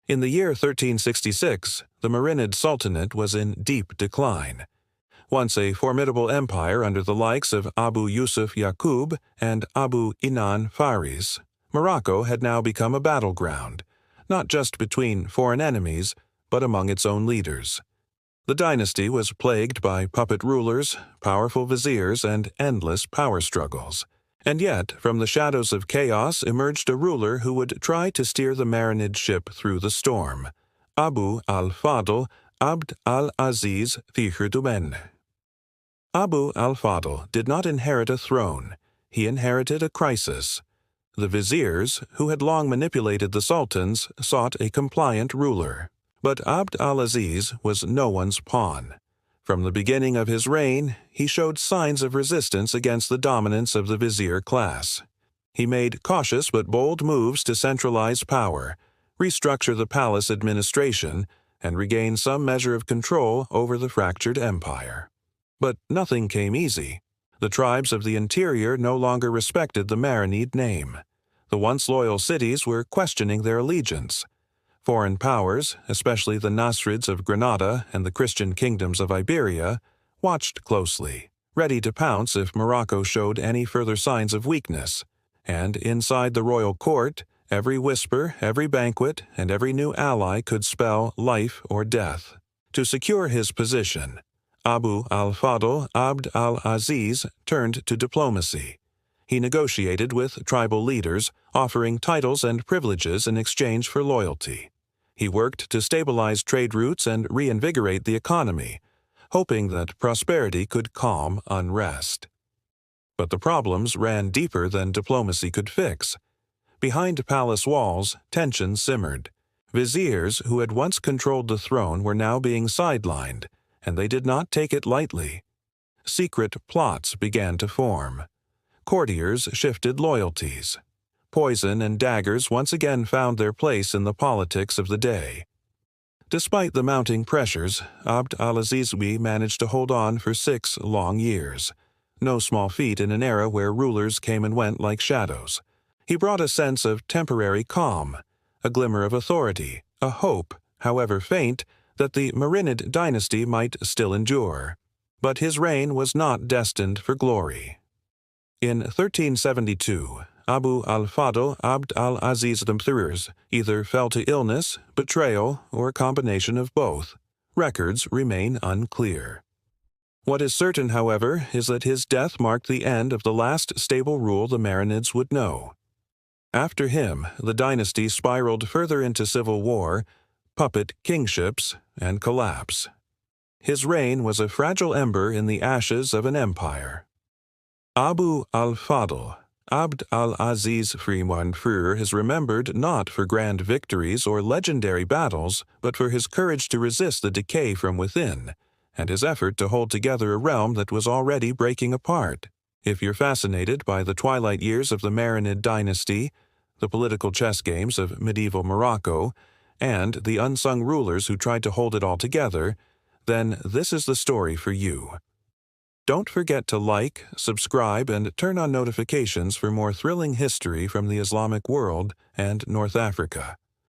In the year 1366, the Marinid Sultanate was in deep decline. Once a formidable empire under the likes of Abu Yusuf Yaqub and Abu Inan Faris, Morocco had now become a battleground, not just between foreign enemies, but among its own leaders. The dynasty was plagued by puppet rulers, powerful viziers, and endless power struggles. And yet, from the shadows of chaos emerged a ruler who would try to steer the Marinid ship through the storm, Abu al-Fadl Abd al-Aziz Fikhrdumen. Abu al-Fadl did not inherit a throne. He inherited a crisis. The viziers, who had long manipulated the sultans, sought a compliant ruler. But Abd al-Aziz was no one's pawn. From the beginning of his reign, he showed signs of resistance against the dominance of the vizier class. He made cautious but bold moves to centralize power, restructure the palace administration, and regain some measure of control over the fractured empire. But nothing came easy. The tribes of the interior no longer respected the Marinid name. The once loyal cities were questioning their allegiance. Foreign powers, especially the Nasrids of Granada and the Christian kingdoms of Iberia, watched closely, ready to pounce if Morocco showed any further signs of weakness. And inside the royal court, every whisper, every banquet, and every new ally could spell life or death. To secure his position, Abu al-Fadl Abd al-Aziz turned to diplomacy. He negotiated with tribal leaders, offering titles and privileges in exchange for loyalty. He worked to stabilize trade routes and reinvigorate the economy, hoping that prosperity could calm unrest. But the problems ran deeper than diplomacy could fix. Behind palace walls, tension simmered. Viziers who had once controlled the throne were now being sidelined, and they did not take it lightly. Secret plots began to form. Courtiers shifted loyalties. Poison and daggers once again found their place in the politics of the day. Despite the mounting pressures, Abd al-Aziz managed to hold on for 6 long years. No small feat in an era where rulers came and went like shadows. He brought a sense of temporary calm, a glimmer of authority, a hope, however faint, that the Marinid dynasty might still endure. But his reign was not destined for glory. In 1372, Abu al-Fadl Abd al-Aziz III either fell to illness, betrayal, or a combination of both. Records remain unclear. What is certain, however, is that his death marked the end of the last stable rule the Marinids would know. After him, the dynasty spiraled further into civil war, puppet kingships, and collapse. His reign was a fragile ember in the ashes of an empire. Abu al-Fadl Abd al-Aziz III is remembered not for grand victories or legendary battles, but for his courage to resist the decay from within, and his effort to hold together a realm that was already breaking apart. If you're fascinated by the twilight years of the Marinid dynasty, the political chess games of medieval Morocco, and the unsung rulers who tried to hold it all together, then this is the story for you. Don't forget to like, subscribe, and turn on notifications for more thrilling history from the Islamic world and North Africa.